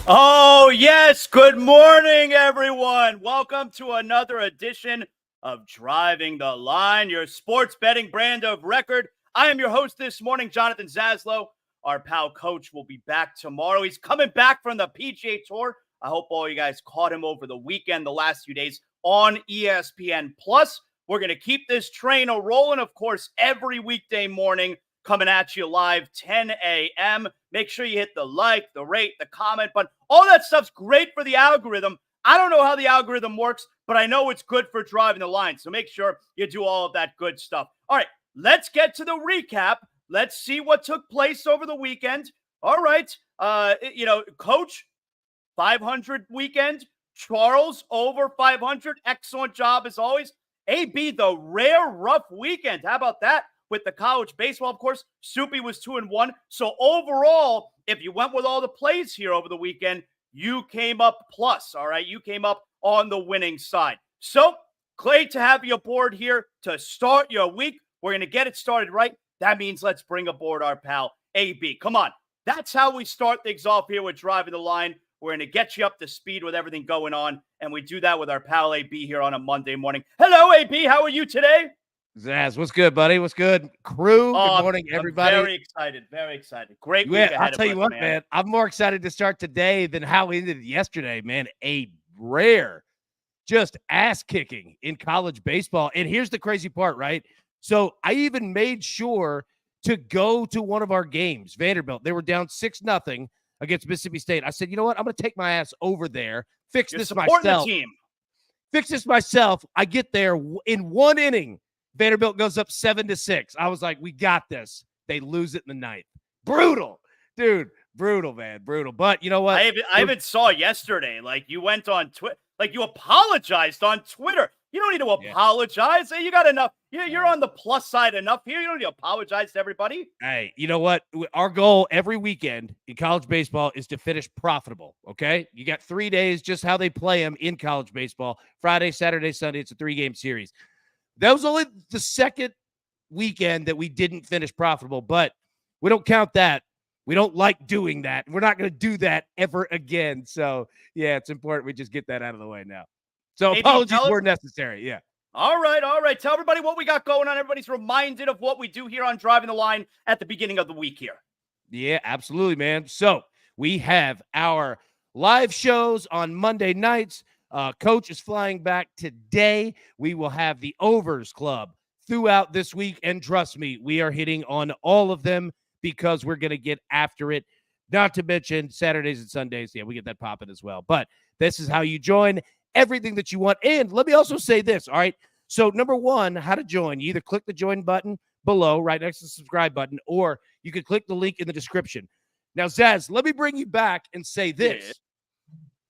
Oh, yes. Good morning, everyone. Welcome to another edition of Driving the Line, your sports betting brand of record. I am your host this morning, Jonathan Zaslow. Our pal Coach will be back tomorrow. He's coming back from the PGA Tour. I hope all you guys caught him over the weekend, the last few days on ESPN+. We're going to keep this train a-rolling, of course, every weekday morning, coming at you live 10 a.m. Make sure you hit the like, the rate, the comment button. All that stuff's great for the algorithm. I don't know how the algorithm works, but I know it's good for driving the line. So make sure you do all of that good stuff. All right, let's get to the recap. Let's see what took place over the weekend. All right, Coach, 500 weekend. Charles, over 500. Excellent job as always. AB, the rare rough weekend. How about that? With the college baseball, of course, Soupy was 2-1. So overall, if you went with all the plays here over the weekend, you came up plus, all right? You came up on the winning side. So great to have you aboard here to start your week. We're going to get it started right. That means let's bring aboard our pal, AB. Come on. That's how we start things off here with Driving the Line. We're going to get you up to speed with everything going on, and we do that with our pal AB here on a Monday morning. Hello, AB. How are you today? Zaz, what's good, buddy? What's good? Crew, good morning, everybody. I'm very excited. Very excited. Great week ahead I'll tell you what, man. I'm more excited to start today than how we ended yesterday, man. A rare, just ass-kicking in college baseball. And here's the crazy part, right? So I even made sure to go to one of our games, Vanderbilt. They were down 6-0 against Mississippi State. I said, you know what? I'm going to take my ass over there, fix this myself. The team. Fix this myself. I get there in one inning. Vanderbilt goes up 7-6. I was like, we got this. They lose it in the ninth. Brutal. Dude, brutal, man. Brutal. But you know what? I even saw yesterday, like you went on Twitter, like you apologized on Twitter. You don't need to apologize. You got enough. You're on the plus side enough here. You don't need to apologize to everybody. Hey, you know what? Our goal every weekend in college baseball is to finish profitable, okay? You got 3 days, just how they play them in college baseball. Friday, Saturday, Sunday. It's a 3-game series. That was only the second weekend that we didn't finish profitable, but we don't count that. We don't like doing that. We're not going to do that ever again. So, yeah, it's important we just get that out of the way now. So, apologies were necessary. Yeah. All right. Tell everybody what we got going on. Everybody's reminded of what we do here on Driving the Line at the beginning of the week here. Yeah, absolutely, man. So, we have our live shows on Monday nights. Coach is flying back today. We will have the Overs Club throughout this week. And trust me, we are hitting on all of them because we're going to get after it. Not to mention Saturdays and Sundays. Yeah, we get that popping as well. But this is how you join everything that you want. And let me also say this, all right? So number one, how to join. You either click the join button below right next to the subscribe button, or you can click the link in the description. Now, Zaz, let me bring you back and say this. Yeah.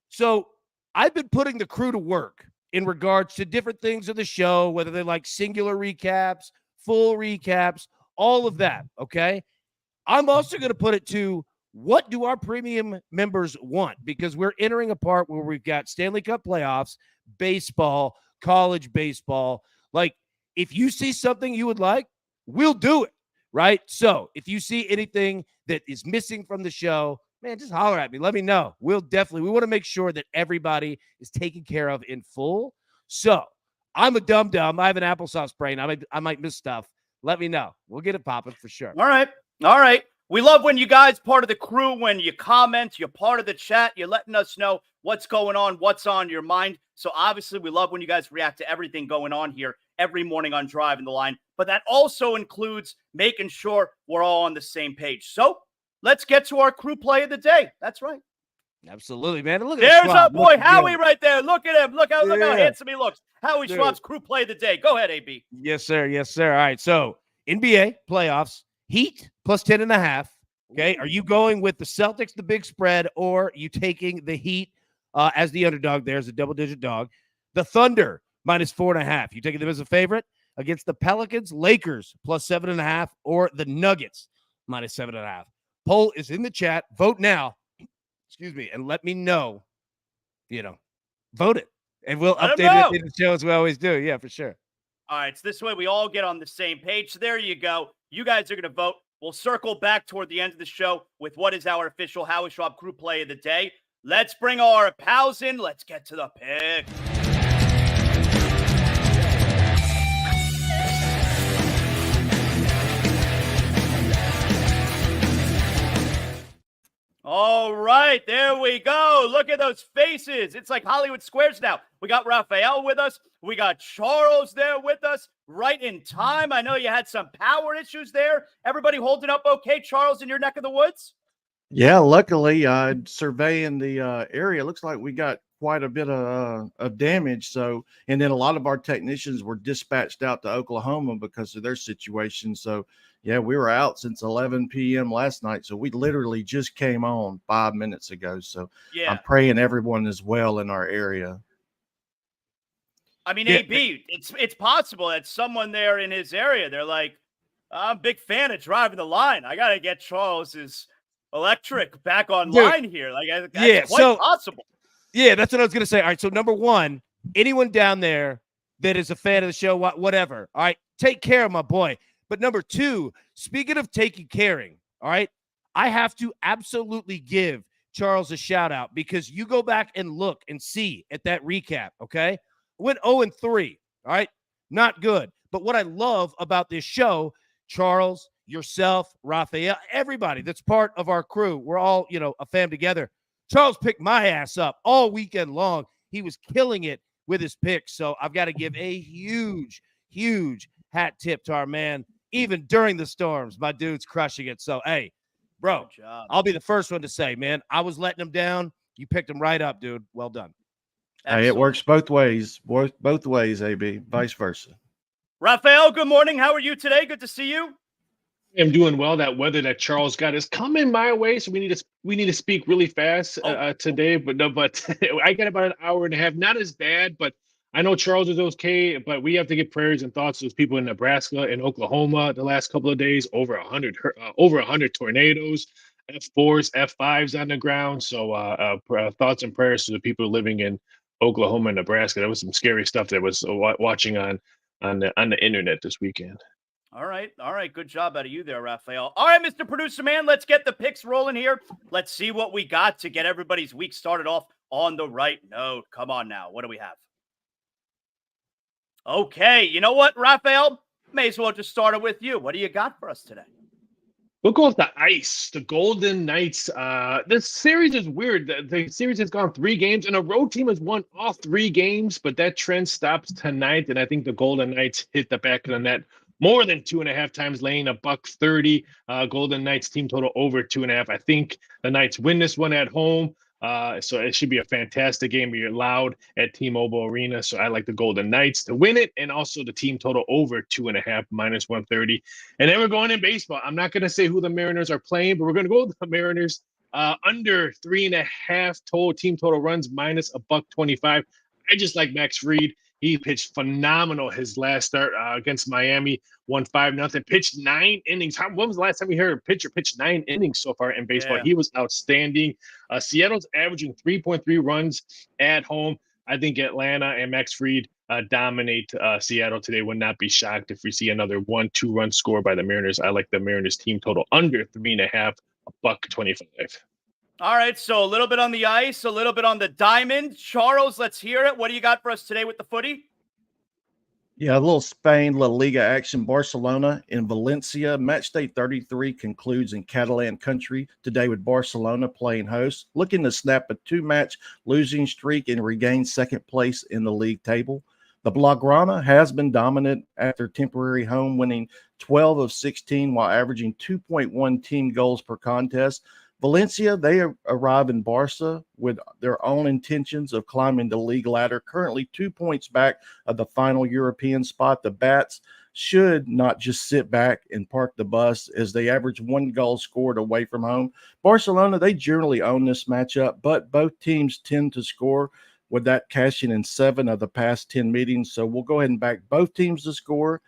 So I've been putting the crew to work in regards to different things of the show, whether they like singular recaps, full recaps, all of that, okay? I'm also going to put it to what do our premium members want? Because we're entering a part where we've got Stanley Cup playoffs, baseball, college baseball. Like, if you see something you would like, we'll do it, right? So if you see anything that is missing from the show, man, just holler at me. Let me know. We want to make sure that everybody is taken care of in full. So I'm a dum-dum. I have an applesauce brain. I might miss stuff. Let me know. We'll get it popping for sure. All right. We love when you guys, part of the crew, when you comment, you're part of the chat, you're letting us know what's going on, what's on your mind. So obviously we love when you guys react to everything going on here every morning on Driving the Line. But that also includes making sure we're all on the same page. So let's get to our crew play of the day. That's right. Absolutely, man. Look at there's our boy Howie right there. Look at him. Look how handsome he looks. Howie Schwab's crew play of the day. Go ahead, AB. Yes, sir. All right. So NBA playoffs, Heat plus 10.5. Okay. Are you going with the Celtics, the big spread, or you taking the Heat as the underdog? There's a double-digit dog. The Thunder minus 4.5. You taking them as a favorite against the Pelicans, Lakers plus 7.5, or the Nuggets minus 7.5. Poll is in the chat. Vote now. Excuse me, and let me know. Vote it, and we'll update it in the show as we always do. Yeah, for sure. All right, so this way we all get on the same page. So there you go. You guys are going to vote. We'll circle back toward the end of the show with what is our official Howie Schwab crew play of the day. Let's bring our pals in. Let's get to the pick. All right, there we go. Look at those faces. It's like Hollywood Squares now. We got Raphael with us. We got Charles there with us right in time. I know you had some power issues there. Everybody holding up okay, Charles, in your neck of the woods? Yeah, luckily, surveying the area, looks like we got quite a bit of damage. So, and then a lot of our technicians were dispatched out to Oklahoma because of their situation. So, yeah, we were out since 11 p.m. last night. So we literally just came on 5 minutes ago. So Yeah. I'm praying everyone is well in our area. I mean, Yeah. AB, it's possible that someone there in his area, they're like, I'm a big fan of driving the line. I got to get Charles's electric back online here. Like, that's quite possible. Yeah, that's what I was going to say. All right, so number one, anyone down there that is a fan of the show, whatever, all right, take care of my boy. But number two, speaking of taking caring, all right, I have to absolutely give Charles a shout out because you go back and look and see at that recap, okay? Went 0-3, all right? Not good. But what I love about this show, Charles, yourself, Raphael, everybody that's part of our crew, we're all, a fam together. Charles picked my ass up all weekend long. He was killing it with his picks. So I've got to give a huge, huge hat tip to our man. Even during the storms, my dude's crushing it. So, hey, bro, I'll be the first one to say, man, I was letting him down. You picked him right up, dude. Well done. Hey, it works both ways. Both ways, AB, vice versa. Raphael, good morning. How are you today? Good to see you. I'm doing well. That weather that Charles got is coming my way, so we need to speak really fast today. But I got about an hour and a half. Not as bad, but I know Charles is okay. But we have to get prayers and thoughts to those people in Nebraska and Oklahoma the last couple of days. Over 100 tornadoes, F4s, F5s on the ground. So thoughts and prayers to the people living in Oklahoma and Nebraska. That was some scary stuff that was watching on the internet this weekend. All right. Good job out of you there, Raphael. All right, Mr. Producer Man, let's get the picks rolling here. Let's see what we got to get everybody's week started off on the right note. Come on now. What do we have? Okay. You know what, Raphael? May as well just start it with you. What do you got for us today? We'll go with the ice, the Golden Knights. This series is weird. The series has gone 3 games, and a road team has won all 3 games, but that trend stops tonight, and I think the Golden Knights hit the back of the net more than 2.5 times, laying $1.30. Golden Knights team total over 2.5. I think the Knights win this one at home. So it should be a fantastic game. You're loud at T-Mobile Arena. So I like the Golden Knights to win it, and also the team total over 2.5 minus 130. And then we're going in baseball. I'm not going to say who the Mariners are playing, but we're going to go with the Mariners under 3.5 total team total runs minus $1.25. I just like Max Fried. He pitched phenomenal his last start against Miami, won 5-0, pitched 9 innings. When was the last time you heard a pitcher pitch 9 innings so far in baseball? Yeah. He was outstanding. Seattle's averaging 3.3 runs at home. I think Atlanta and Max Fried dominate Seattle today. Would not be shocked if we see another 1-2 run score by the Mariners. I like the Mariners team total under 3.5, $1.25. All right, so a little bit on the ice, a little bit on the diamond. Charles, let's hear it. What do you got for us today with the footy? Yeah, a little Spain La Liga action. Barcelona in Valencia. Match day 33 concludes in Catalan country today with Barcelona playing host, looking to snap a 2-match losing streak and regain second place in the league table. The Blaugrana has been dominant after temporary home, winning 12 of 16 while averaging 2.1 team goals per contest. Valencia, they arrive in Barca with their own intentions of climbing the league ladder, currently 2 points back of the final European spot. The Bats should not just sit back and park the bus as they average 1 goal scored away from home. Barcelona, they generally own this matchup, but both teams tend to score, with that cashing in 7 of the past 10 meetings. So we'll go ahead and back both teams to score.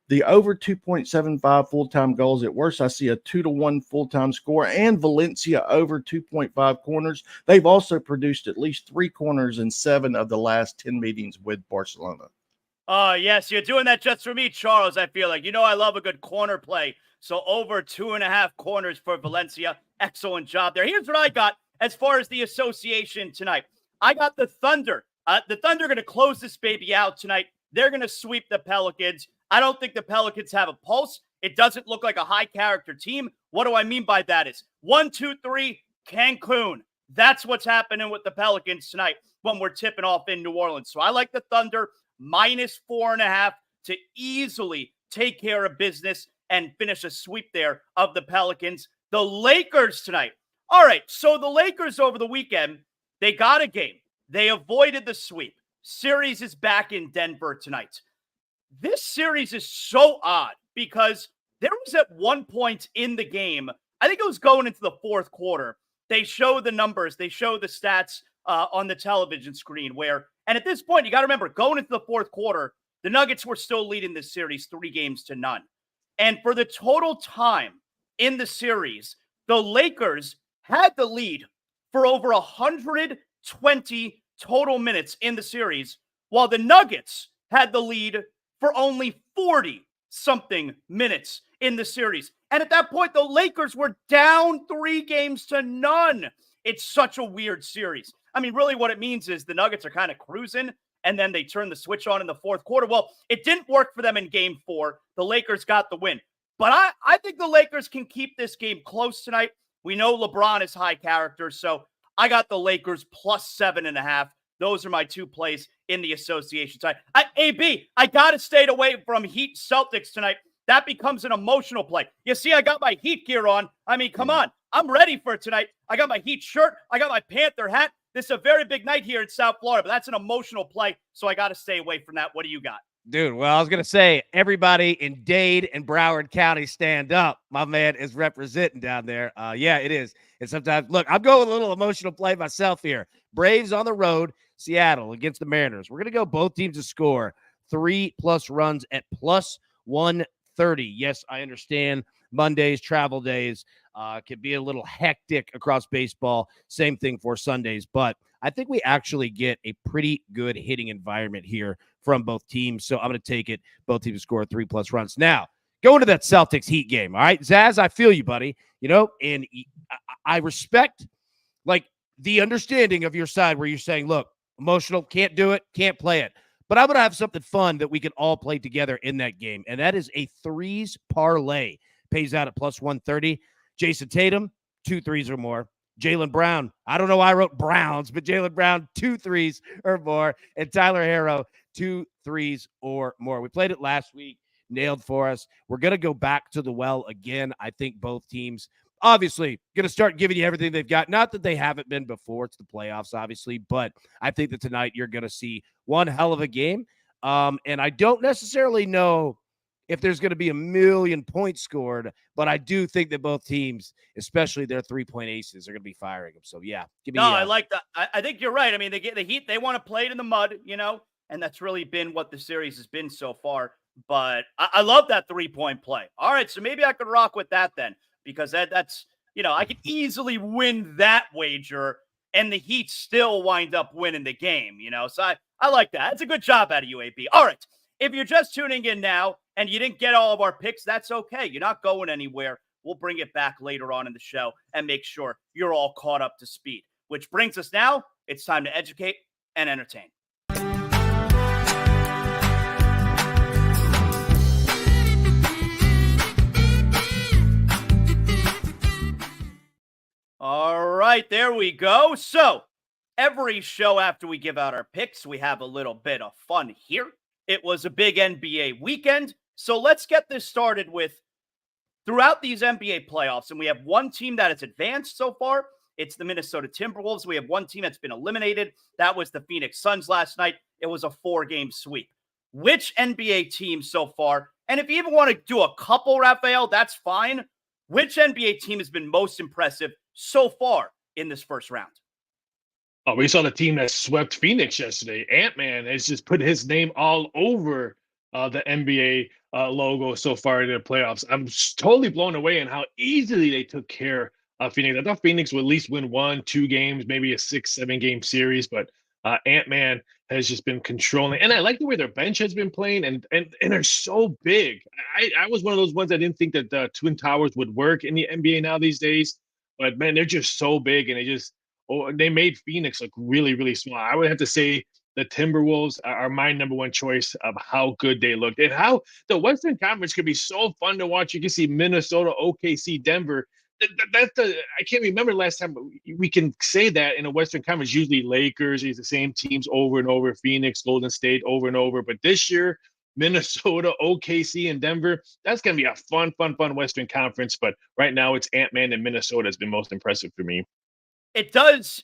The over 2.75 full-time goals. At worst, I see a 2-1 full-time score, and Valencia over 2.5 corners. They've also produced at least 3 corners in 7 of the last 10 meetings with Barcelona. Yes, you're doing that just for me, Charles, I feel like. I love a good corner play. So over 2.5 corners for Valencia. Excellent job there. Here's what I got. as far as the association tonight, I got the Thunder. The Thunder are going to close this baby out tonight. They're going to sweep the Pelicans. I don't think the Pelicans have a pulse. It doesn't look like a high-character team. What do I mean by that is 1, 2, 3, Cancun. That's what's happening with the Pelicans tonight when we're tipping off in New Orleans. So I like the Thunder -4.5 to easily take care of business and finish a sweep there of the Pelicans. The Lakers tonight. All right, so the Lakers over the weekend, they got a game. They avoided the sweep. Series is back in Denver tonight. This series is so odd because there was at one point in the game, I think it was going into the fourth quarter, they show the numbers, they show the stats on the television screen and at this point, you got to remember, going into the fourth quarter, the Nuggets were still leading this series 3-0. And for the total time in the series, the Lakers had the lead for over 120 total minutes in the series, while the Nuggets had the lead for only 40-something minutes in the series. And at that point, the Lakers were down 3-0. It's such a weird series. I mean, really what it means is the Nuggets are kind of cruising, and then they turn the switch on in the fourth quarter. Well, it didn't work for them in game 4. The Lakers got the win. But I think the Lakers can keep this game close tonight. We know LeBron is high character, so I got the Lakers +7.5. Those are my 2 plays in the association side. AB, I got to stay away from Heat Celtics tonight. That becomes an emotional play. You see, I got my Heat gear on. I mean, come on. I'm ready for it tonight. I got my Heat shirt. I got my Panther hat. This is a very big night here in South Florida, but that's an emotional play, so I got to stay away from that. What do you got? Dude, well, I was going to say, everybody in Dade and Broward County stand up. My man is representing down there. Yeah, it is. And sometimes, look, I'm going with a little emotional play myself here. Braves on the road, Seattle against the Mariners. We're going to go both teams to score 3+ runs at +130. Yes, I understand Mondays, travel days can be a little hectic across baseball. Same thing for Sundays, but I think we actually get a pretty good hitting environment here from both teams. So I'm going to take it. Both teams score 3+ runs. Now, going to that Celtics Heat game. All right, Zaz, I feel you, buddy. You know, and I respect like the understanding of your side where you're saying, look, emotional, can't do it, can't play it. But I'm going to have something fun that we can all play together in that game. And that is a threes parlay. Pays out at +130. Jason Tatum, 2 threes or more. Jaylen Brown, I don't know why I wrote Browns, but Jaylen Brown, 2 threes or more. And Tyler Herro, 2 threes or more. We played it last week, nailed for us. We're going to go back to the well again. I think both teams, obviously, going to start giving you everything they've got. Not that they haven't been before. It's the playoffs, obviously. But I think that tonight you're going to see one hell of a game. And I don't necessarily know if there's going to be a million points scored, but I do think that both teams, especially their 3-point aces, are going to be firing them. So, yeah. I like that. I think you're right. I mean, they get the Heat. They want to play it in the mud, you know, and that's really been what the series has been so far. But I love that 3-point play. All right, so maybe I could rock with that then, because that's, you know, I could easily win that wager and the Heat still wind up winning the game, you know. So I like that. That's a good job out of you, AB. All right. If you're just tuning in now and you didn't get all of our picks, that's okay. You're not going anywhere. We'll bring it back later on in the show and make sure you're all caught up to speed. Which brings us now, it's time to educate and entertain. All right, there we go. So every show after we give out our picks, we have a little bit of fun here. It was a big NBA weekend. So let's get this started with throughout these NBA playoffs. And we have one team that has advanced so far. It's the Minnesota Timberwolves. We have one team that's been eliminated. That was the Phoenix Suns last night. It was a 4-game sweep. Which NBA team so far, and if you even want to do a couple, Raphael, that's fine. Which NBA team has been most impressive so far in this first round? Oh, we saw the team that swept Phoenix yesterday. Ant-Man has just put his name all over the NBA logo so far in the playoffs. I'm totally blown away on how easily they took care of Phoenix. I thought Phoenix would at least win 1-2 games, maybe a 6-7 game series, but Ant-Man has just been controlling. And I like the way their bench has been playing, and they're so big. I was one of those ones that didn't think that the Twin Towers would work in the NBA now these days. But, man, they're just so big, and they just they made Phoenix look really, really small. I would have to say the Timberwolves are my number one choice of how good they looked and how the Western Conference could be so fun to watch. You can see Minnesota, OKC, Denver. That's I can't remember the last time we can say that in a Western Conference. Usually Lakers, it's the same teams over and over, Phoenix, Golden State over and over. But this year, Minnesota, OKC, and Denver, that's going to be a fun Western Conference. But right now, it's Ant-Man and Minnesota has been most impressive for me. It does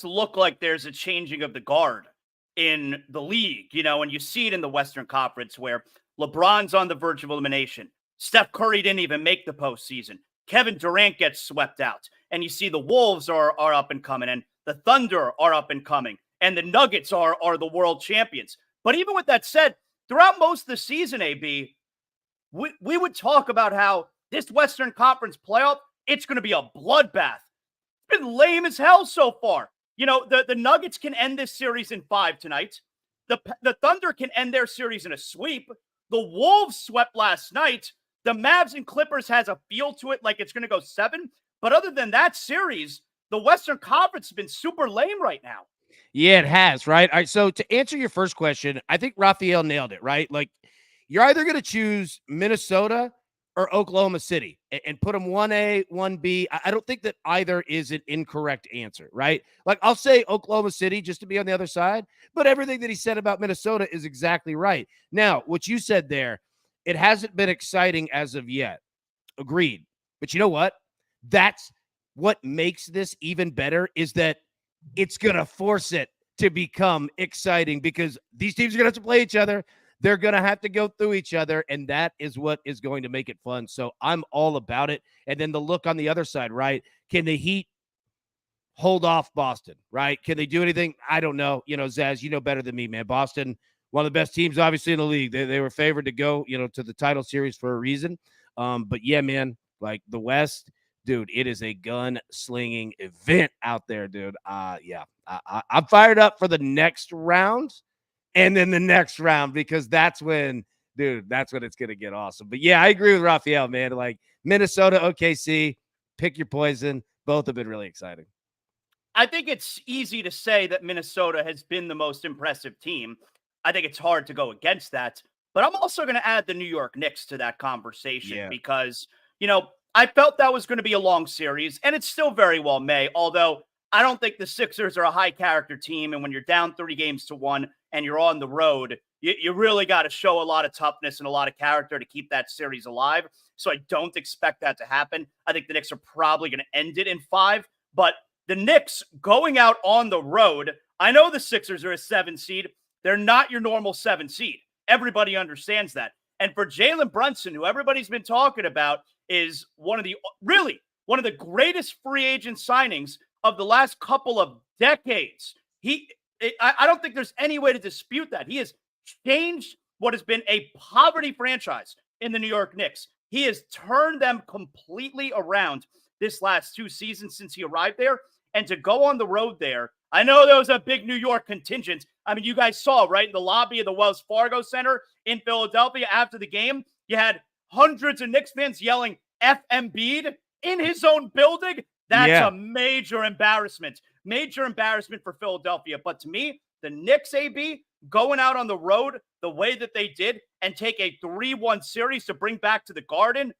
look like there's a changing of the guard in the league, and you see it in the Western Conference where LeBron's on the verge of elimination. Steph Curry didn't even make the postseason. Kevin Durant gets swept out. And you see the Wolves are up and coming, and the Thunder are up and coming, and the Nuggets are the world champions. But even with that said, throughout most of the season, AB, we would talk about how this Western Conference playoff, it's going to be a bloodbath. It's been lame as hell so far. The Nuggets can end this series in 5 tonight. The Thunder can end their series in a sweep. The Wolves swept last night. The Mavs and Clippers has a feel to it like it's going to go 7. But other than that series, the Western Conference has been super lame right now. Yeah, it has, right? All right, so to answer your first question, I think Raphael nailed it, right? Like, you're either going to choose Minnesota or Oklahoma City and put them 1A, 1B. I don't think that either is an incorrect answer, right? Like, I'll say Oklahoma City just to be on the other side, but everything that he said about Minnesota is exactly right. Now, what you said there, it hasn't been exciting as of yet. Agreed. But you know what? That's what makes this even better is that it's going to force it to become exciting because these teams are going to have to play each other. They're going to have to go through each other, and that is what is going to make it fun. So I'm all about it. And then the look on the other side, right? Can the Heat hold off Boston, right? Can they do anything? I don't know. Zaz, you know better than me, man. Boston, one of the best teams, obviously, in the league. They were favored to go, to the title series for a reason. But, yeah, man, like the West, dude, it is a gun-slinging event out there, dude. I'm fired up for the next round and then the next round because that's when it's going to get awesome. But, yeah, I agree with Raphael, man. Like Minnesota, OKC, pick your poison. Both have been really exciting. I think it's easy to say that Minnesota has been the most impressive team. I think it's hard to go against that. But I'm also going to add the New York Knicks to that conversation because, I felt that was going to be a long series, and it still very well may, although I don't think the Sixers are a high-character team, and when you're down 3-1 and you're on the road, you really got to show a lot of toughness and a lot of character to keep that series alive, so I don't expect that to happen. I think the Knicks are probably going to end it in 5, but the Knicks going out on the road, I know the Sixers are a 7 seed. They're not your normal 7 seed. Everybody understands that. And for Jalen Brunson, who everybody's been talking about, is one of the greatest free agent signings of the last couple of decades. I don't think there's any way to dispute that. He has changed what has been a poverty franchise in the New York Knicks. He has turned them completely around this last 2 seasons since he arrived there. And to go on the road there, I know there was a big New York contingent. I mean, you guys saw, right, in the lobby of the Wells Fargo Center in Philadelphia after the game, you had hundreds of Knicks fans yelling F. Embiid in his own building. That's a major embarrassment. Major embarrassment for Philadelphia. But to me, the Knicks, AB, going out on the road the way that they did and take a 3-1 series to bring back to the Garden,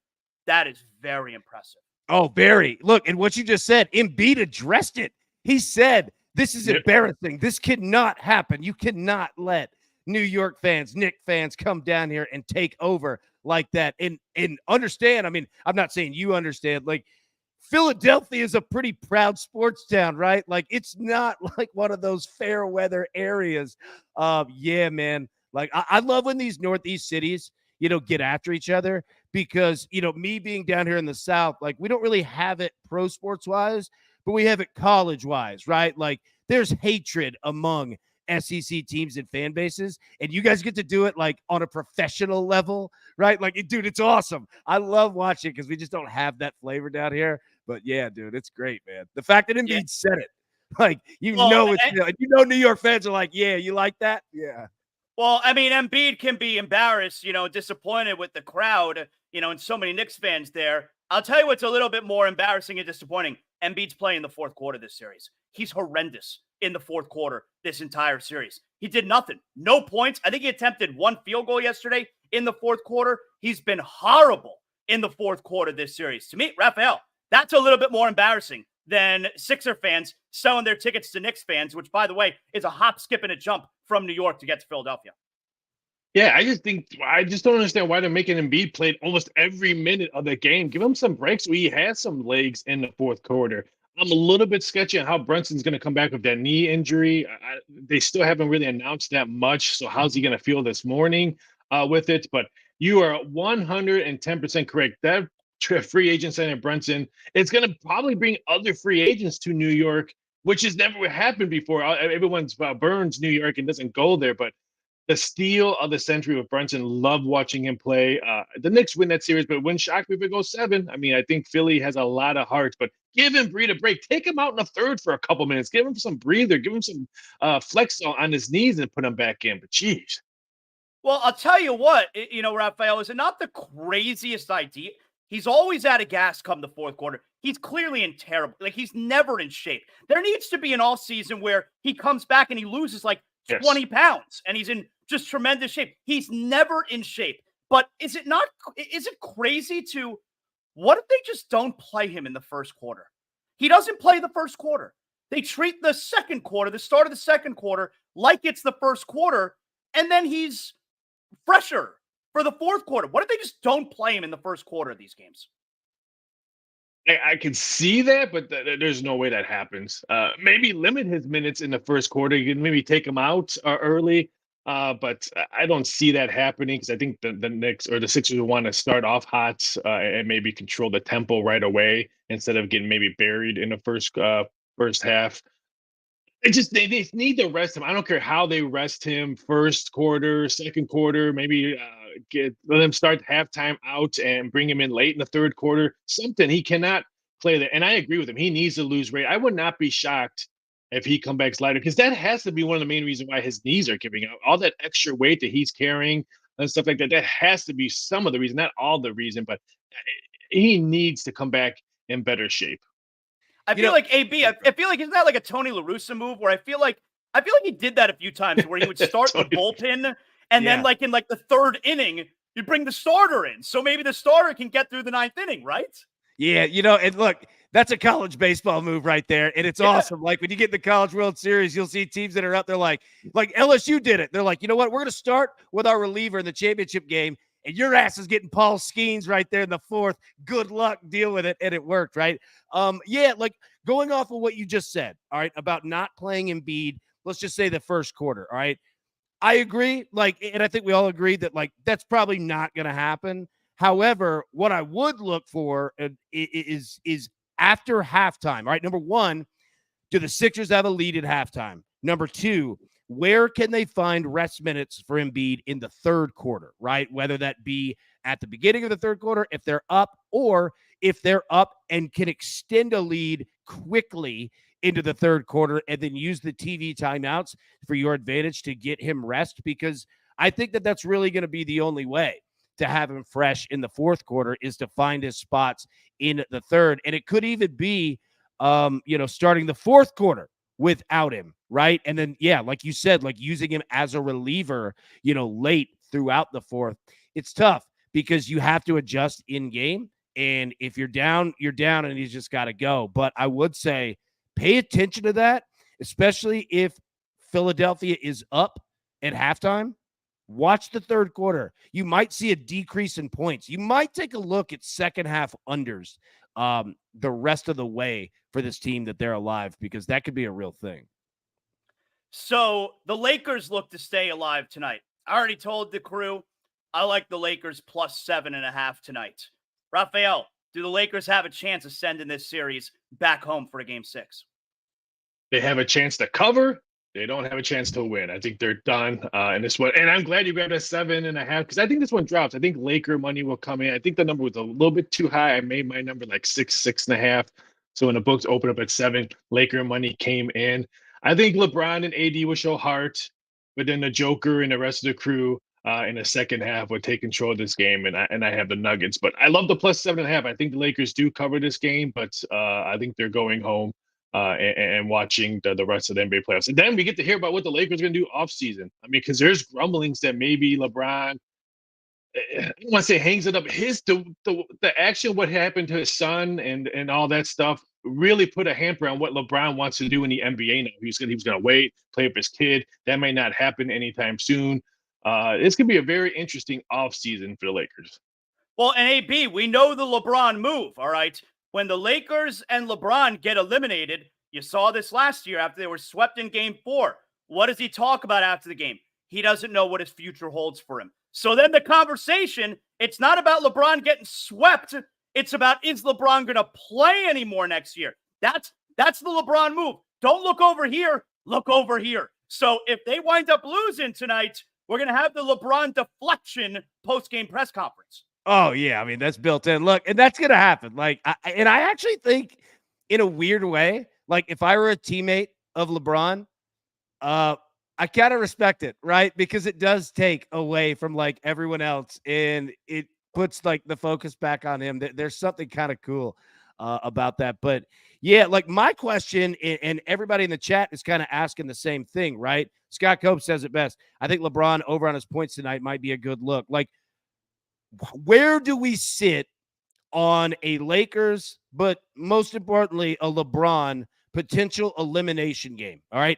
that is very impressive. Oh, very. Look, and what you just said, Embiid addressed it. He said, this is embarrassing. This cannot happen. You cannot let New York fans, Knicks fans come down here and take over like that. And understand, I mean, I'm not saying you understand, like Philadelphia is a pretty proud sports town, right? Like it's not like one of those fair weather areas. Yeah, man. Like I love when these Northeast cities, get after each other because, me being down here in the South, like we don't really have it pro sports wise, but we have it college wise, right? Like there's hatred among SEC teams and fan bases, and you guys get to do it like on a professional level, right? Like, dude, it's awesome. I love watching because we just don't have that flavor down here. But yeah, dude, it's great, man. The fact that Embiid said it, like New York fans are like, yeah, you like that? Yeah. Well, I mean, Embiid can be embarrassed, disappointed with the crowd, and so many Knicks fans there. I'll tell you what's a little bit more embarrassing and disappointing. Embiid's playing the fourth quarter of this series. he's horrendous in the fourth quarter this entire series. He did nothing. No points. I think he attempted 1 field goal yesterday in the fourth quarter. He's been horrible in the fourth quarter this series. To me, Raphael, that's a little bit more embarrassing than Sixer fans selling their tickets to Knicks fans, which, by the way, is a hop, skip, and a jump from New York to get to Philadelphia. Yeah, I just don't understand why they're making Embiid play almost every minute of the game. Give him some breaks so he has some legs in the fourth quarter. I'm a little bit sketchy on how Brunson's going to come back with that knee injury. They still haven't really announced that much. So how's he going to feel this morning with it? But you are 110% correct. That free agent signing Brunson, it's going to probably bring other free agents to New York, which has never happened before. Everyone's burns New York and doesn't go there, but the steal of the century with Brunson. Love watching him play. The Knicks win that series, but wouldn't shock me if it goes 7. I mean, I think Philly has a lot of heart, but give Embiid a break. Take him out in the third for a couple minutes. Give him some breather. Give him some flex on his knees and put him back in. But geez. Well, I'll tell you what, Raphael, is it not the craziest idea? He's always out of gas come the fourth quarter. He's clearly in terrible, he's never in shape. There needs to be an all season where he comes back and he loses 20 pounds and he's in just tremendous shape. He's never in shape. But is it crazy what if they just don't play him in the first quarter? He doesn't play the first quarter. They treat the second quarter, the start of the second quarter, like it's the first quarter, and then he's fresher for the fourth quarter. What if they just don't play him in the first quarter of these games? I can see that, but there's no way that happens. Maybe limit his minutes in the first quarter. You can maybe take him out early, but I don't see that happening because I think the Knicks or the Sixers will want to start off hot and maybe control the tempo right away instead of getting maybe buried in the first half. They need to rest him. I don't care how they rest him. First quarter, second quarter, maybe let him start halftime out and bring him in late in the third quarter. Something he cannot play there. And I agree with him. He needs to lose weight. I would not be shocked if he comes back lighter because that has to be one of the main reasons why his knees are giving out. All that extra weight that he's carrying and stuff like that. That has to be some of the reason, not all the reason, but he needs to come back in better shape. I feel like AB. I feel like isn't that like a Tony La Russa move where I feel like he did that a few times where he would start the bullpen and then in the third inning you bring the starter in, so maybe the starter can get through the ninth inning, right? Yeah, and look, that's a college baseball move right there, and it's awesome. Like when you get in the College World Series, you'll see teams that are out there like LSU did it. They're like, you know what, we're going to start with our reliever in the championship game. And your ass is getting Paul Skeens right there in the fourth. Good luck, deal with it. And it worked, right? Going off of what you just said, all right, about not playing Embiid, let's just say the first quarter, all right? I agree, and I think we all agree that, that's probably not going to happen. However, what I would look for is after halftime, all right? Number one, do the Sixers have a lead at halftime? Number two, where can they find rest minutes for Embiid in the third quarter, right? Whether that be at the beginning of the third quarter, if they're up, or if they're up and can extend a lead quickly into the third quarter and then use the TV timeouts for your advantage to get him rest, because I think that that's really going to be the only way to have him fresh in the fourth quarter is to find his spots in the third. And it could even be, starting the fourth quarter without him, right? And then, like you said, using him as a reliever, late throughout the fourth. It's tough because you have to adjust in game. And if you're down, and he's just got to go. But I would say pay attention to that, especially if Philadelphia is up at halftime. Watch the third quarter. You might see a decrease in points. You might take a look at second half unders the rest of the way for this team that they're alive, because that could be a real thing. So the Lakers look to stay alive tonight. I already told the crew I like the Lakers plus 7.5 tonight. Raphael, do the Lakers have a chance of sending this series back home for a game 6? They have a chance to cover. They don't have a chance to win. I think they're done in this one. And I'm glad you grabbed a 7.5 because I think this one drops. I think Laker money will come in. I think the number was a little bit too high. I made my number 6.5. So when the books open up at 7, Laker money came in. I think LeBron and AD will show heart, but then the Joker and the rest of the crew in the second half will take control of this game, and I have the Nuggets. But I love the plus 7.5. I think the Lakers do cover this game, but I think they're going home and watching the rest of the NBA playoffs. And then we get to hear about what the Lakers are going to do offseason. I mean, because there's grumblings that maybe LeBron, I don't want to say hangs it up. The action, what happened to his son and all that stuff really put a hamper on what LeBron wants to do in the NBA now. He was going to wait, play with his kid. That may not happen anytime soon. It's going to be a very interesting offseason for the Lakers. Well, and AB, we know the LeBron move, all right? When the Lakers and LeBron get eliminated, you saw this last year after they were swept in game 4. What does he talk about after the game? He doesn't know what his future holds for him. So then the conversation, it's not about LeBron getting swept. It's about, is LeBron going to play anymore next year? That's the LeBron move. Don't look over here. Look over here. So if they wind up losing tonight, we're going to have the LeBron deflection post-game press conference. Oh, yeah. I mean, that's built in. Look, and that's going to happen. Like, I actually think in a weird way, like if I were a teammate of LeBron, I kind of respect it, right? Because it does take away from like everyone else and it puts like the focus back on him. There's something kind of cool about that. But yeah, like my question, and everybody in the chat is kind of asking the same thing, right? Scott Cope says it best. I think LeBron over on his points tonight might be a good look. Like, where do we sit on a Lakers, but most importantly, a LeBron potential elimination game? All right.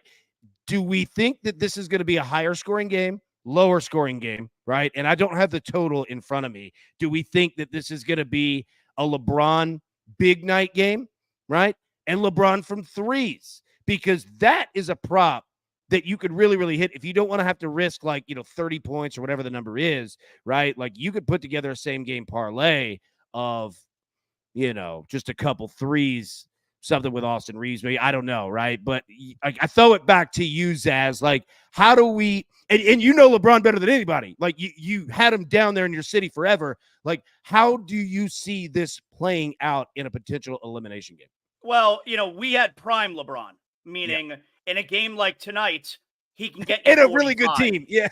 Do we think that this is going to be a higher scoring game, lower scoring game, right? And I don't have the total in front of me. Do we think that this is going to be a LeBron big night game, right? And LeBron from threes, because that is a prop that you could really, really hit if you don't want to have to risk 30 points or whatever the number is, right? Like you could put together a same game parlay of, just a couple threes, something with Austin Reeves, maybe, I don't know, right? But I throw it back to you, Zaz. Like, how do we and LeBron better than anybody. Like, you had him down there in your city forever. Like, how do you see this playing out in a potential elimination game? Well, we had prime LeBron, meaning in a game like tonight, he can get you in 45. A really good team. Yeah.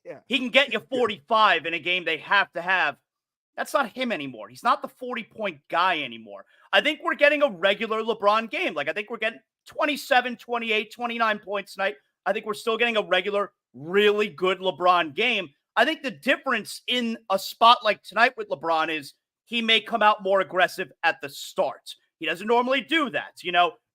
Yeah. He can get you 45 in a game they have to have. That's not him anymore. He's not the 40-point guy anymore. I think we're getting a regular LeBron game. Like, I think we're getting 27, 28, 29 points tonight. I think we're still getting a regular, really good LeBron game. I think the difference in a spot like tonight with LeBron is he may come out more aggressive at the start. He doesn't normally do that.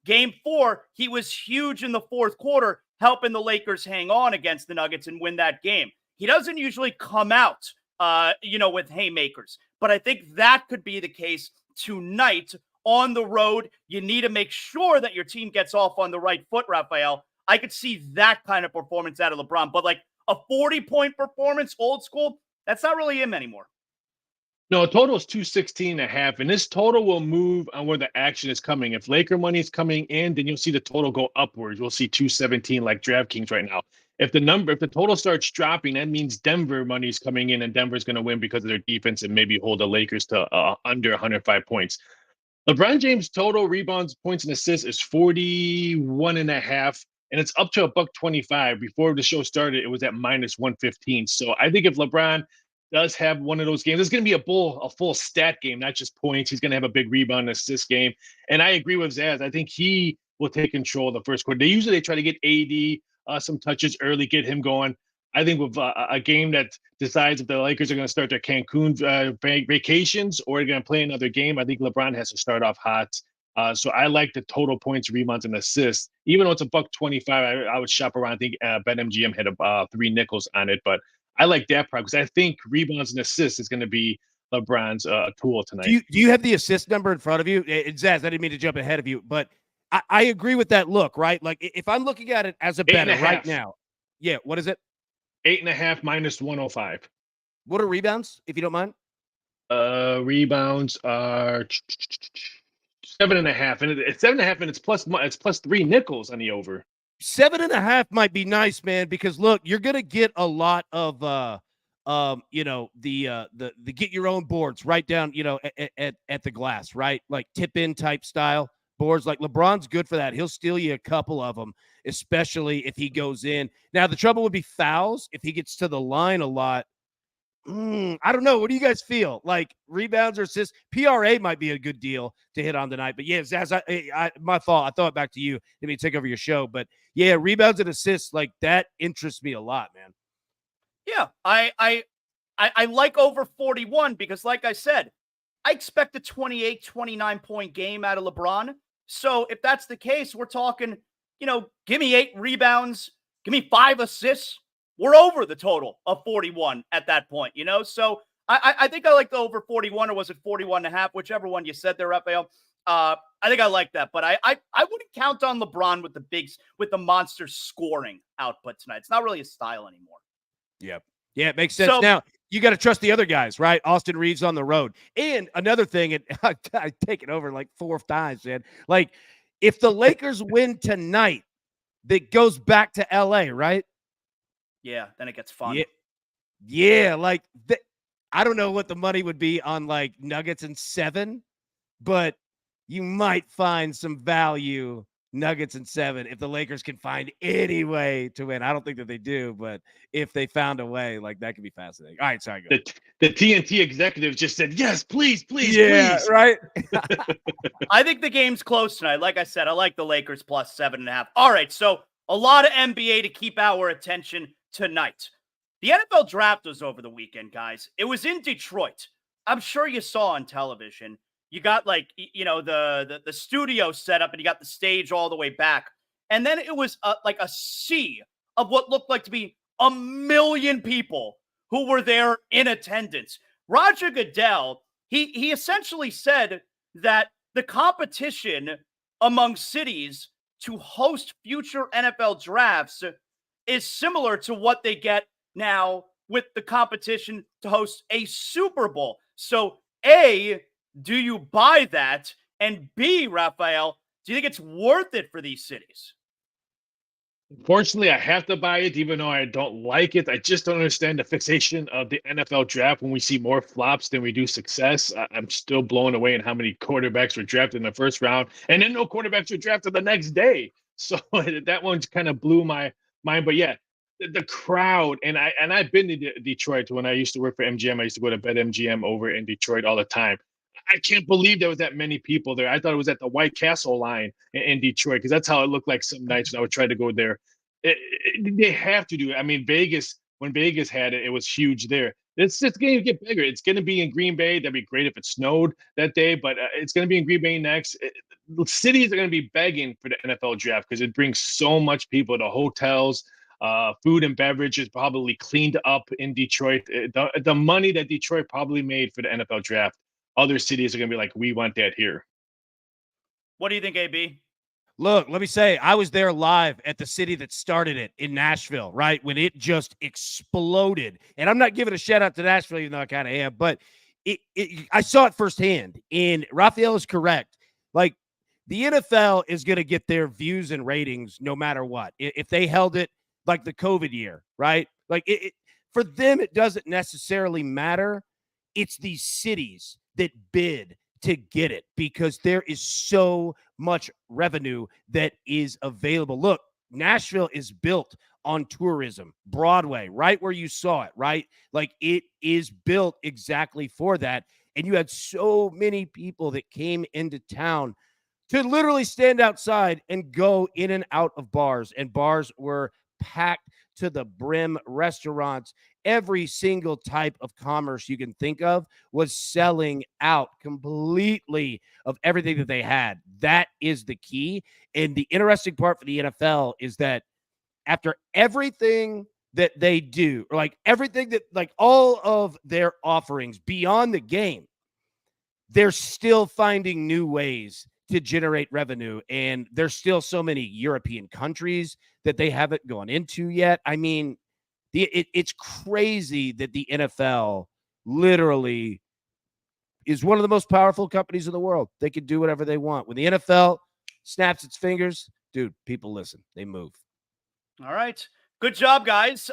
Game 4, he was huge in the fourth quarter, helping the Lakers hang on against the Nuggets and win that game. He doesn't usually come out with haymakers. But I think that could be the case tonight on the road. You need to make sure that your team gets off on the right foot, Raphael. I could see that kind of performance out of LeBron. But like a 40-point performance, old school, that's not really him anymore. No, total is 216.5, and this total will move on where the action is coming. If Laker money is coming in, then you'll see the total go upwards. We'll see 217 like DraftKings right now. If the total starts dropping, that means Denver money is coming in, and Denver's going to win because of their defense and maybe hold the Lakers to under 105 points. LeBron James' total rebounds, points, and assists is 41.5, and it's up to $125. Before the show started, it was at minus 115. So I think if LeBron does have one of those games, it's going to be a full stat game, not just points. He's going to have a big rebound and assist game. And I agree with Zaz. I think he will take control of the first quarter. They try to get AD some touches early, get him going. I think with a game that decides if the Lakers are going to start their Cancun vacations or they're going to play another game, I think LeBron has to start off hot. So I like the total points, rebounds, and assists. Even though it's $125, I would shop around. I think BetMGM had 3 nickels on it, but I like that part because I think rebounds and assists is going to be LeBron's tool tonight. Do you have the assist number in front of you? Zaz, I didn't mean to jump ahead of you, but I agree with that look, right? Like if I'm looking at it as a bettor right now, yeah, what is it? 8.5 minus 105. What are rebounds, if you don't mind? Rebounds are 7.5, and it's 7.5, and it's plus 3 nickels on the over. 7.5 might be nice, man, because look, you're gonna get a lot of the get your own boards right down, at the glass, right? Like tip in type style boards. Like LeBron's good for that. He'll steal you a couple of them, especially if he goes in. Now the trouble would be fouls. If he gets to the line a lot, I don't know. What do you guys feel? Like rebounds or assists? PRA might be a good deal to hit on tonight. But yeah, Zaz, my fault. I throw it back to you. Let me take over your show. But yeah, rebounds and assists, like that interests me a lot, man. Yeah, I like over 41 because, like I said, I expect a 28, 29-point game out of LeBron. So if that's the case, we're talking, give me 8 rebounds, give me 5 assists. We're over the total of 41 at that point, So I think I like the over 41, or was it 41 and a half, whichever one you said there, Raphael. I think I like that, but I wouldn't count on LeBron with the monster scoring output tonight. It's not really a style anymore. Yep. Yeah, it makes sense. So, now, you got to trust the other guys, right? Austin Reeves on the road. And another thing, and I take it over like 4 times, man. Like, if the Lakers win tonight, that goes back to LA, right? Yeah, then it gets fun. Yeah, like, I don't know what the money would be on, like, Nuggets and 7, but you might find some value Nuggets and 7 if the Lakers can find any way to win. I don't think that they do, but if they found a way, like, that could be fascinating. All right, sorry. The TNT executive just said, yes, please, please, yeah, please. Right? I think the game's close tonight. Like I said, I like the Lakers plus 7.5. All right, so a lot of NBA to keep our attention tonight. The NFL draft was over the weekend, guys. It was in Detroit. I'm sure you saw on television. You got the studio set up, and you got the stage all the way back. And then it was like a sea of what looked like to be 1 million people who were there in attendance. Roger Goodell, he essentially said that the competition among cities to host future NFL drafts is similar to what they get now with the competition to host a Super Bowl. So, A, do you buy that? And B, Raphael, do you think it's worth it for these cities? Unfortunately, I have to buy it, even though I don't like it. I just don't understand the fixation of the NFL draft when we see more flops than we do success. I'm still blown away in how many quarterbacks were drafted in the first round, and then no quarterbacks were drafted the next day. So that one kind of blew my mind. But yeah, the crowd, and I've been to Detroit when I used to work for MGM. I used to go to BetMGM over in Detroit all the time. I can't believe there was that many people there. I thought it was at the White Castle line in Detroit, because that's how it looked like some nights when I would try to go there. They have to do it. I mean, Vegas, when Vegas had it, it was huge there. It's just going to get bigger. It's going to be in Green Bay. That'd be great if it snowed that day, but it's going to be in Green Bay next. The cities are going to be begging for the NFL draft because it brings so much people to hotels. Food and beverage is probably cleaned up in Detroit. The money that Detroit probably made for the NFL draft, other cities are going to be like, we want that here. What do you think, AB? Look, let me say, I was there live at the city that started it in Nashville, right? When it just exploded. And I'm not giving a shout out to Nashville, even though I kind of am, but I saw it firsthand. And Raphael is correct. Like, the NFL is going to get their views and ratings no matter what. If they held it like the COVID year, right? Like, for them, it doesn't necessarily matter. It's these cities that bid to get it because there is so much revenue that is available. Look, Nashville is built on tourism, Broadway, right where you saw it, right? Like, it is built exactly for that. And you had so many people that came into town to literally stand outside and go in and out of bars, and bars were packed to the brim. Restaurants, every single type of commerce you can think of was selling out completely of everything that they had. That is the key. And the interesting part for the NFL is that after everything that they do, or like everything that, like all of their offerings beyond the game, they're still finding new ways to generate revenue. And there's still so many European countries that they haven't gone into yet. I mean, it's crazy that the NFL literally is one of the most powerful companies in the world. They can do whatever they want. When the NFL snaps its fingers, dude, people listen. They move. All right. Good job, guys.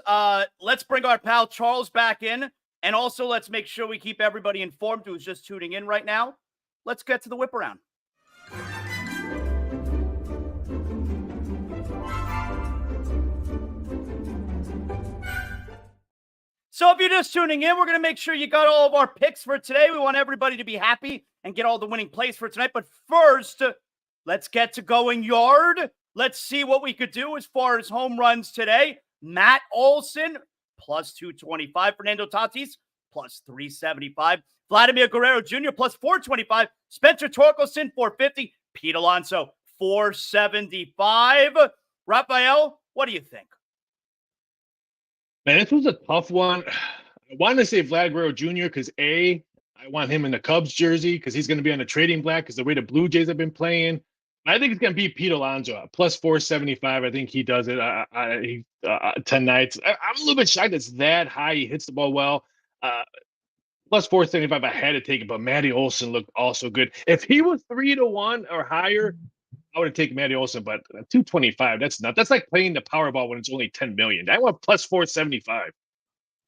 Let's bring our pal Charles back in. And also, let's make sure we keep everybody informed who's just tuning in right now. Let's get to the whip around. So if you're just tuning in, we're going to make sure you got all of our picks for today. We want everybody to be happy and get all the winning plays for tonight. But first, let's get to going yard. Let's see what we could do as far as home runs today. Matt Olson, plus 225. Fernando Tatis, plus 375. Vladimir Guerrero Jr., plus 425. Spencer Torkelson, 450. Pete Alonso, 475. Raphael, what do you think? Man, this was a tough one. I wanted to say Vlad Guerrero Jr. because I want him in the Cubs jersey because he's going to be on the trading block because the way the Blue Jays have been playing. I think it's going to be Pete Alonso, plus 475. I think he does it 10 nights. I'm a little bit shocked it's that high. He hits the ball well. Plus 475, I had to take it, but Matty Olson looked also good. If he was 3-1 or higher, I would have taken Matty Olson, but 225, that's not. That's like playing the Powerball when it's only 10 million. I want plus 475.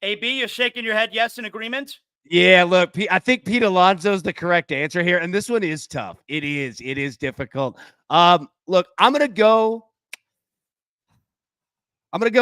AB, you're shaking your head yes in agreement? Yeah, look, I think Pete Alonso is the correct answer here, and this one is tough. It is difficult. Look, I'm gonna go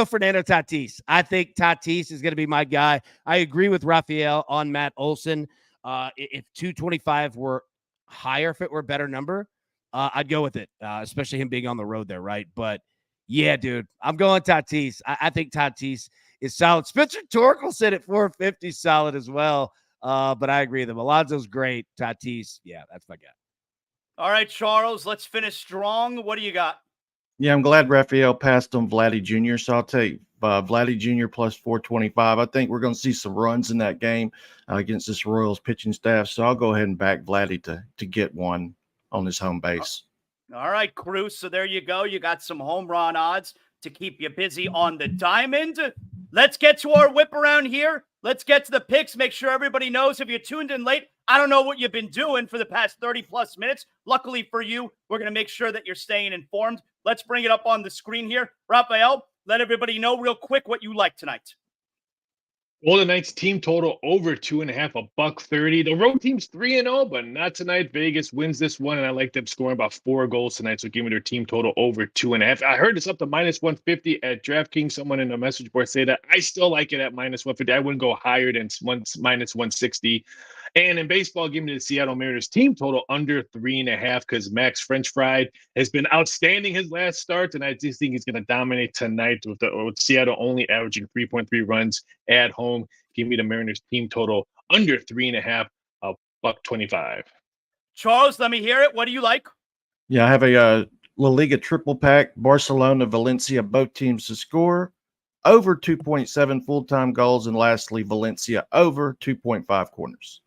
Fernando Tatis. I think Tatis is gonna be my guy. I agree with Raphael on Matt Olson. If 225 were higher, if it were a better number, I'd go with it, especially him being on the road there, right? But yeah, dude, I'm going Tatis. I think Tatis is solid. Spencer Torkelson at 450 solid as well. But I agree with him. Alonso's great. Tatis, yeah, that's my guy. All right, Charles, let's finish strong. What do you got? Yeah, I'm glad Raphael passed on Vladdy Jr., so I'll take Vladdy Jr. plus 425. I think we're going to see some runs in that game against this Royals pitching staff, so I'll go ahead and back Vladdy to get one on his home base. All right, Cruz. So there you go. You got some home run odds to keep you busy on the diamond. Let's get to our whip around here. Let's get to the picks. Make sure everybody knows if you tuned in late, I don't know what you've been doing for the past 30 plus minutes. Luckily for you, we're going to make sure that you're staying informed. Let's bring it up on the screen here. Raphael, let everybody know real quick what you like tonight. Golden Knights team total over 2.5, $1.30. The road team's 3-0, but not tonight. Vegas wins this one, and I like them scoring about 4 goals tonight. So give me their team total over 2.5. I heard it's up to minus 150 at DraftKings. Someone in the message board say that. I still like it at minus 150. I wouldn't go higher than minus 160. And in baseball, give me the Seattle Mariners team total under 3.5 because Max French Fried has been outstanding his last start, and I just think he's going to dominate tonight with Seattle only averaging 3.3 runs at home. Give me the Mariners team total under 3.5, $1.25. Charles, let me hear it. What do you like? Yeah, I have a La Liga triple pack, Barcelona, Valencia, both teams to score, over 2.7 full-time goals, and lastly, Valencia over 2.5 corners.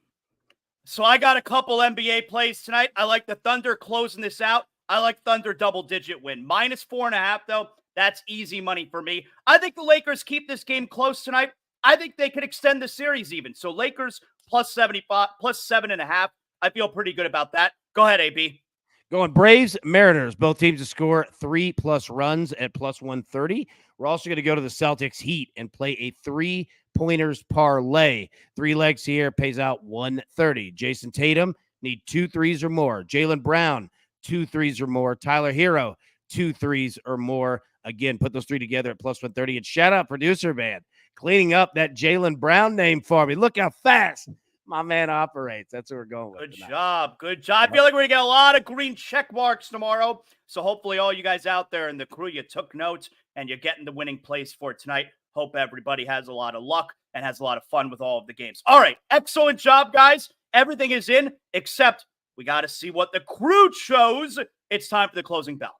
So I got a couple NBA plays tonight. I like the Thunder closing this out. I like Thunder double-digit win. Minus 4.5, though. That's easy money for me. I think the Lakers keep this game close tonight. I think they could extend the series even. So Lakers plus 75, plus 7.5. I feel pretty good about that. Go ahead, AB. Going Braves, Mariners, both teams to score 3+ runs at plus 130. We're also going to go to the Celtics Heat and play a 3-pointers parlay. 3 legs here pays out 130. Jason Tatum need 2 threes or more. Jaylen Brown, 2 threes or more. Tyler Hero, 2 threes or more. Again, put those 3 together at plus 130. And shout out producer man, cleaning up that Jaylen Brown name for me. Look how fast my man operates. That's what we're going with. Good job. Good job. I feel like we're going to get a lot of green check marks tomorrow. So hopefully all you guys out there in the crew, you took notes and you're getting the winning plays for tonight. Hope everybody has a lot of luck and has a lot of fun with all of the games. All right. Excellent job, guys. Everything is in, except we got to see what the crew chose. It's time for the closing bell.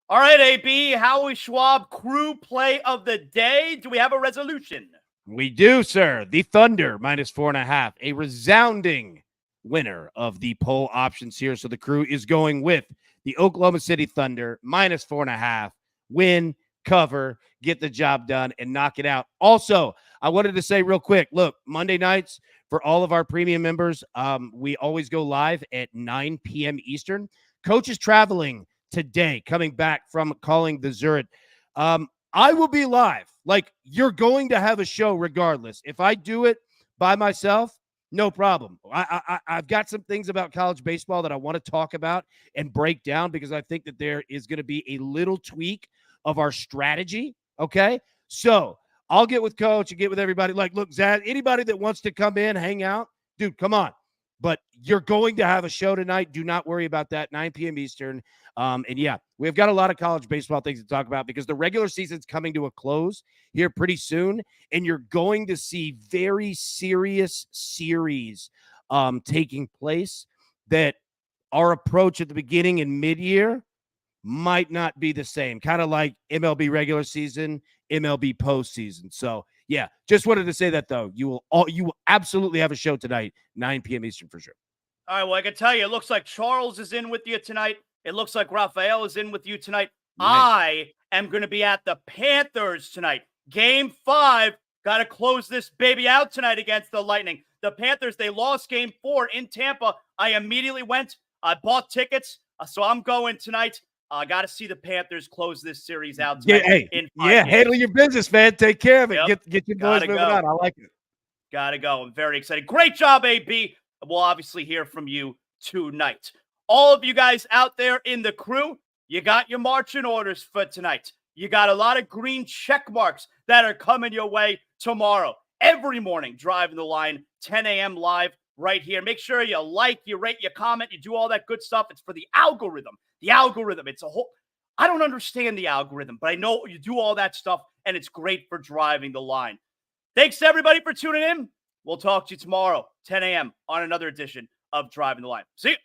All right, AB, Howie Schwab crew play of the day. Do we have a resolution? We do, sir. The Thunder minus 4.5, a resounding winner of the poll options here. So the crew is going with the Oklahoma City Thunder minus 4.5, win, cover, get the job done, and knock it out. Also, I wanted to say real quick, look, Monday nights for all of our premium members, we always go live at 9 p.m. Eastern. Coach is traveling today, coming back from calling the Zurich. I will be live. Like, you're going to have a show regardless. If I do it by myself, No problem. I've got some things about college baseball that I want to talk about and break down because I think that there is going to be a little tweak of our strategy. Okay. So I'll get with Coach and get with everybody. Like, look, Zach, anybody that wants to come in, hang out, dude, come on. But you're going to have a show tonight. Do not worry about that. 9 p.m. Eastern. And yeah, we've got a lot of college baseball things to talk about because the regular season's coming to a close here pretty soon. And you're going to see very serious series taking place that our approach at the beginning and mid-year might not be the same. Kind of like MLB regular season, MLB postseason. So yeah, just wanted to say that though. You will absolutely have a show tonight, 9 p.m. Eastern for sure. All right, well, I can tell you, it looks like Charles is in with you tonight. It looks like Rafael is in with you tonight. Nice. I am going to be at the Panthers tonight. Game 5. Got to close this baby out tonight against the Lightning. The Panthers, they lost Game 4 in Tampa. I immediately went. I bought tickets, so I'm going tonight. I got to see the Panthers close this series out tonight. Handle your business, man. Take care of it. Yep. Get your boys moving on. I like it. Got to go. I'm very excited. Great job, AB. We'll obviously hear from you tonight. All of you guys out there in the crew, you got your marching orders for tonight. You got a lot of green check marks that are coming your way tomorrow. Every morning, Driving the Line, 10 a.m. live right here. Make sure you like, you rate, you comment, you do all that good stuff. It's for the algorithm. The algorithm, it's a whole, I don't understand the algorithm, but I know you do all that stuff, and it's great for Driving the Line. Thanks, everybody, for tuning in. We'll talk to you tomorrow, 10 a.m. on another edition of Driving the Line. See you.